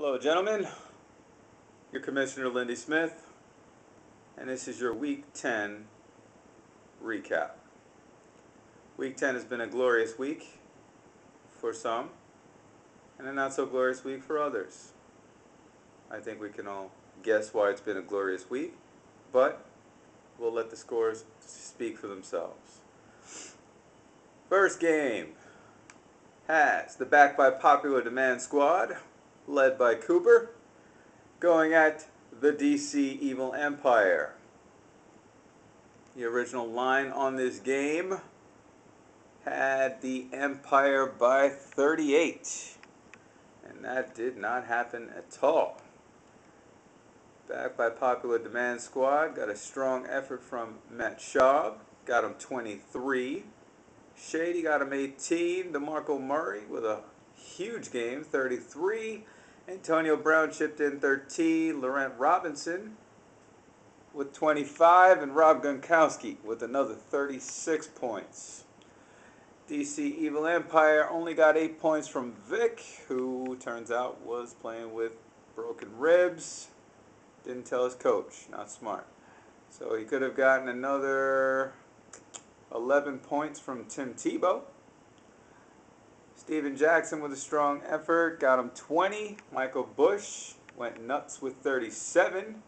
Hello, gentlemen. Your Commissioner Lindy Smith, and this is your Week 10 recap. Week 10 has been a glorious week for some, and a not so glorious week for others. I think we can all guess why it's been a glorious week, but we'll let the scores speak for themselves. First game has the Back by Popular Demand squad, led by Cooper, going at the DC Evil Empire. The original line on this game had the Empire by 38, and that did not happen at all. Back by Popular Demand squad got a strong effort from Matt Schaub, got him 23. Shady got him 18. DeMarco Murray with a huge game, 33. Antonio Brown chipped in 13. Laurent Robinson with 25. And Rob Gronkowski with another 36 points. DC Evil Empire only got 8 points from Vic, who turns out was playing with broken ribs. Didn't tell his coach. Not smart. So he could have gotten another 11 points from Tim Tebow. Steven Jackson with a strong effort, got him 20. Michael Bush went nuts with 37.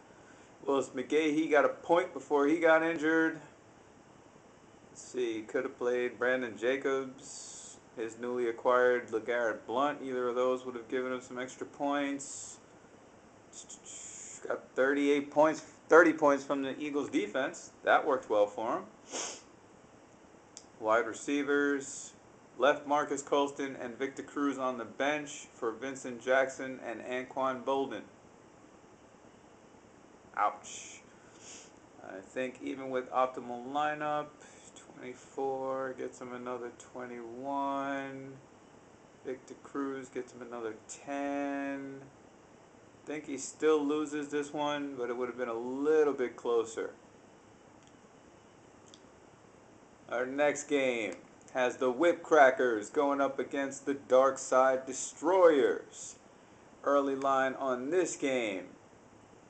Willis McGahee got a point before he got injured. Let's see, could have played Brandon Jacobs, his newly acquired LeGarrette Blount. Either of those would have given him some extra points. Got 38 points, 30 points from the Eagles defense. That worked well for him. Wide receivers, left Marcus Colston and Victor Cruz on the bench for Vincent Jackson and Anquan Bolden. Ouch. I think even with optimal lineup, 24 gets him another 21. Victor Cruz gets him another 10. I think he still loses this one, but it would have been a little bit closer. Our next game has the Whip Crackers going up against the Dark Side Destroyers. Early line on this game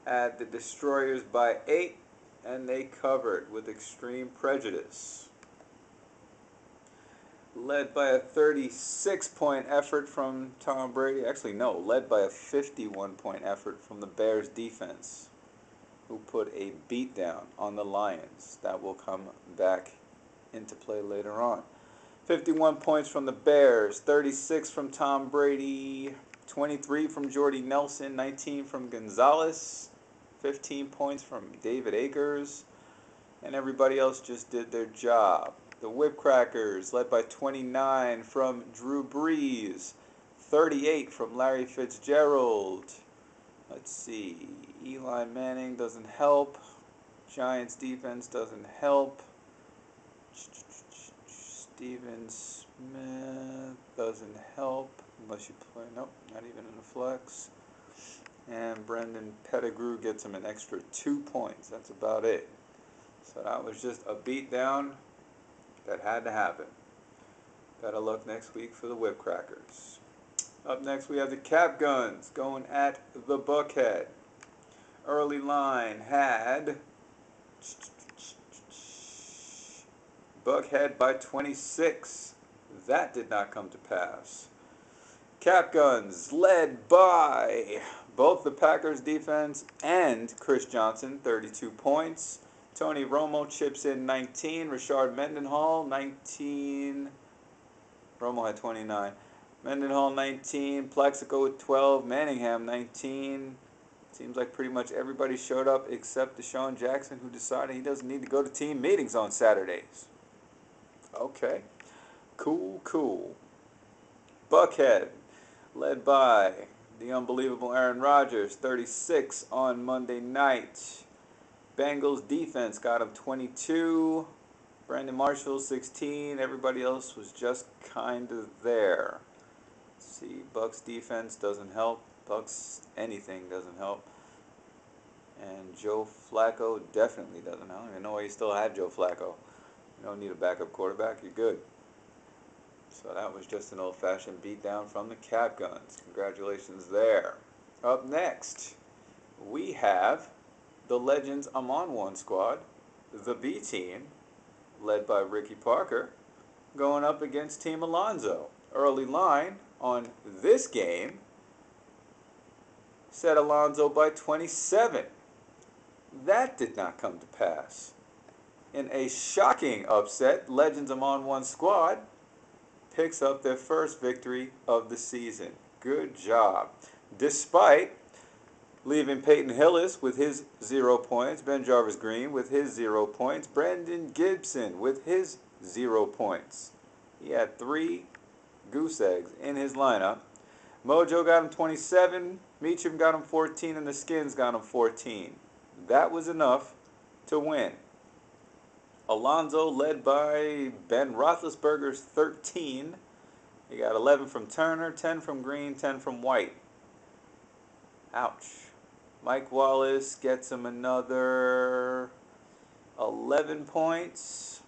had the Destroyers by 8, and they covered with extreme prejudice. Led by a 36-point effort from Tom Brady. Actually, no, led by a 51-point effort from the Bears defense, who put a beatdown on the Lions. That will come back into play later on. 51 points from the Bears, 36 from Tom Brady, 23 from Jordy Nelson, 19 from Gonzalez, 15 points from David Akers, and everybody else just did their job. The Whip Crackers, led by 29 from Drew Brees, 38 from Larry Fitzgerald. Let's see, Eli Manning doesn't help. Giants defense doesn't help. Steven Smith doesn't help unless you play. Nope, not even in the flex. And Brendan Pettigrew gets him an extra 2 points. That's about it. So that was just a beatdown that had to happen. Better luck next week for the Whip Crackers. Up next, we have the Cap Guns going at the Buckhead. Early line had Buckhead by 26. That did not come to pass. Cap Guns led by both the Packers defense and Chris Johnson, 32 points. Tony Romo chips in 19. Rashard Mendenhall, 19. Romo had 29. Mendenhall, 19. Plexico with 12. Manningham, 19. Seems like pretty much everybody showed up except Deshaun Jackson, who decided he doesn't need to go to team meetings on Saturdays. Okay. Cool. Buckhead, led by the unbelievable Aaron Rodgers, 36 on Monday night. Bengals defense got him 22. Brandon Marshall, 16. Everybody else was just kind of there. Let's see, Bucks defense doesn't help. Bucks anything doesn't help. And Joe Flacco definitely doesn't help. I don't even know why you still have Joe Flacco. You don't need a backup quarterback. You're good. So that was just an old-fashioned beatdown from the Cap Guns. Congratulations there. Up next, we have the Legends I'm on One squad, the B team, led by Ricky Parker, going up against Team Alonzo. Early line on this game set Alonzo by 27. That did not come to pass. In a shocking upset, Legends I'm on One squad picks up their first victory of the season. Good job. Despite leaving Peyton Hillis with his 0 points, Ben Jarvis Green with his 0 points, Brandon Gibson with his 0 points. He had 3 goose eggs in his lineup. Mojo got him 27, Meacham got him 14, and the Skins got him 14. That was enough to win. Alonzo led by Ben Roethlisberger's 13. He got 11 from Turner, 10 from Green, 10 from White. Ouch. Mike Wallace gets him another 11 points.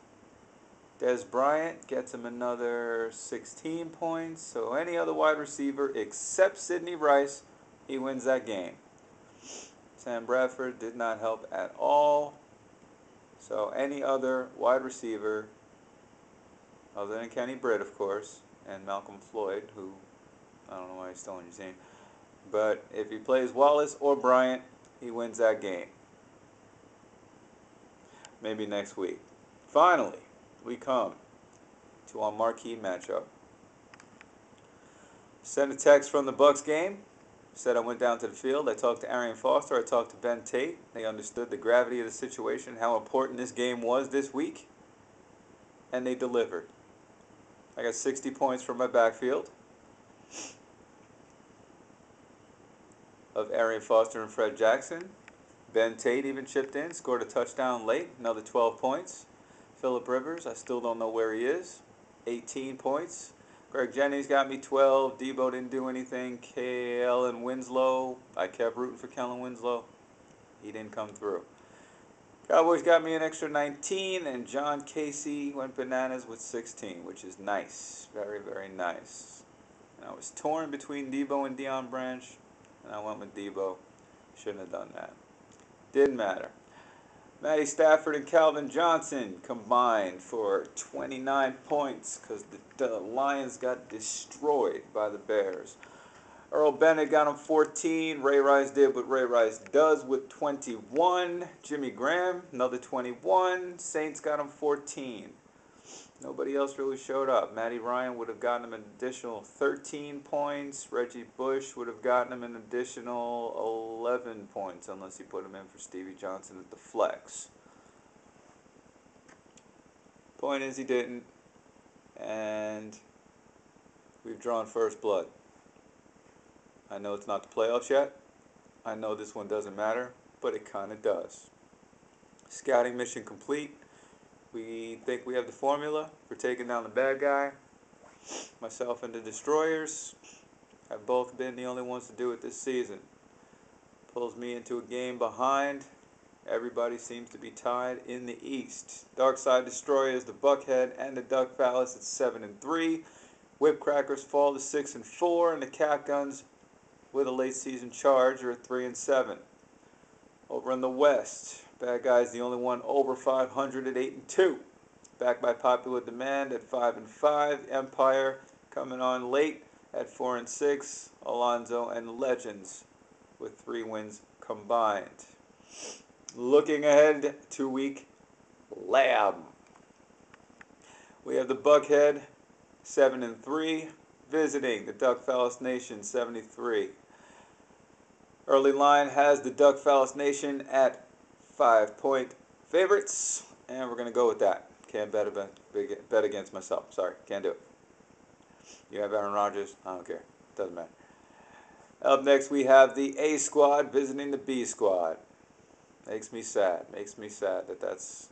Des Bryant gets him another 16 points. So any other wide receiver except Sidney Rice, he wins that game. Sam Bradford did not help at all. So any other wide receiver, other than Kenny Britt, of course, and Malcolm Floyd, who I don't know why he's still on your team. But if he plays Wallace or Bryant, he wins that game. Maybe next week. Finally, we come to our marquee matchup. Sent a text from the Bucks game. Said I went down to the field. I talked to Arian Foster. I talked to Ben Tate. They understood the gravity of the situation, how important this game was this week, and they delivered. I got 60 points from my backfield of Arian Foster and Fred Jackson. Ben Tate even chipped in, scored a touchdown late, another 12 points. Phillip Rivers, I still don't know where he is, 18 points. Greg Jennings got me 12. Debo didn't do anything. Kellen Winslow, I kept rooting for Kellen Winslow. He didn't come through. Cowboys got me an extra 19, and John Casey went bananas with 16, which is nice. Very, very nice. And I was torn between Debo and Deion Branch, and I went with Debo. Shouldn't have done that. Didn't matter. Matty Stafford and Calvin Johnson combined for 29 points because the Lions got destroyed by the Bears. Earl Bennett got him 14. Ray Rice did what Ray Rice does with 21. Jimmy Graham, another 21. Saints got him 14. Nobody else really showed up. Matty Ryan would have gotten him an additional 13 points. Reggie Bush would have gotten him an additional 11 points unless he put him in for Stevie Johnson at the flex. Point is he didn't. And we've drawn first blood. I know it's not the playoffs yet. I know this one doesn't matter, but it kind of does. Scouting mission complete. We think we have the formula for taking down the bad guy. Myself and the Destroyers have both been the only ones to do it this season. Pulls me into a game behind. Everybody seems to be tied in the East. Darkside Destroyers, the Buckhead, and the Duck Palace at 7-3. Whipcrackers fall to 6-4, and the Cat Guns with a late season charge are at 3-7. Over in the West, Bad Guy's the only one over 500 at 8-2. Backed by popular demand at 5-5. Empire coming on late at 4-6. Alonzo and Legends with 3 wins combined. Looking ahead to week Lab. We have the Buckhead 7-3 visiting the Duck Palace Nation 73. Early line has the Duck Palace Nation at 5-point favorites, and we're going to go with that. Can't bet against myself. Sorry, can't do it. You have Aaron Rodgers. I don't care. Doesn't matter. Up next, we have the A squad visiting the B squad. Makes me sad. Makes me sad that that's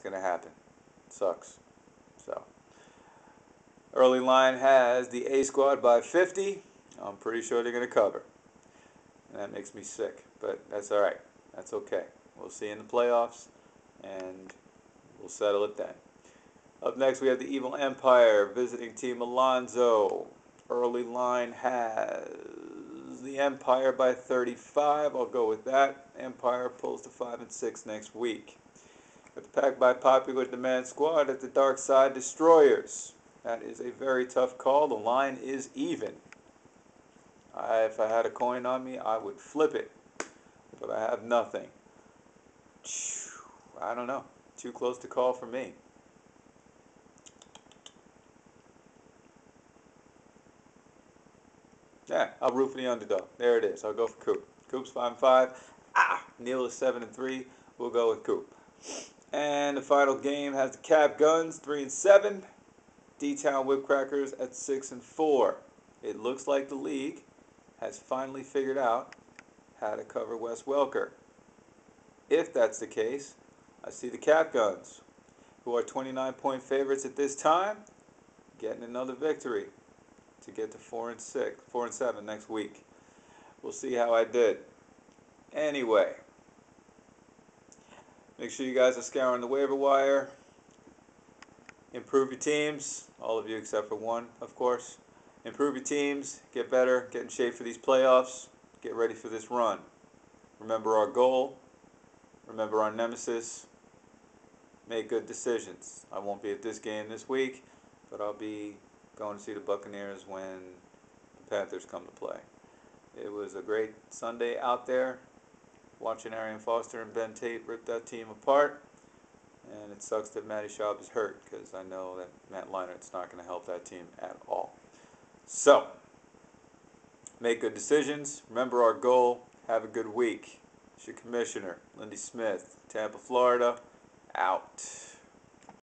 going to happen. Sucks. So, early line has the A squad by 50. I'm pretty sure they're going to cover. And that makes me sick, but that's all right. That's okay. We'll see in the playoffs, and we'll settle it then. Up next, we have the Evil Empire visiting Team Alonzo. Early line has the Empire by 35. I'll go with that. Empire pulls to 5-6 next week. With the pack by popular demand squad at the Dark Side Destroyers. That is a very tough call. The line is even. If I had a coin on me, I would flip it. But I have nothing. I don't know. Too close to call for me. Yeah, I'll root for the underdog. There it is. I'll go for Coop. Coop's 5-5. Neil is 7-3. We'll go with Coop. And the final game has the Cap Guns 3-7. D-Town Whipcrackers at 6-4. It looks like the league has finally figured out how to cover Wes Welker. If that's the case, I see the Cap Guns, who are 29-point favorites at this time, getting another victory to get to 4-7 next week. We'll see how I did. Anyway, make sure you guys are scouring the waiver wire. Improve your teams, all of you except for one, of course. Improve your teams, get better, get in shape for these playoffs, get ready for this run. Remember our goal, remember our nemesis, make good decisions. I won't be at this game this week, but I'll be going to see the Buccaneers when the Panthers come to play. It was a great Sunday out there, watching Arian Foster and Ben Tate rip that team apart. And it sucks that Matty Schaub is hurt, because I know that Matt Leinert's not going to help that team at all. So, make good decisions. Remember our goal. Have a good week. It's your commissioner, Lindy Smith, Tampa, Florida, out.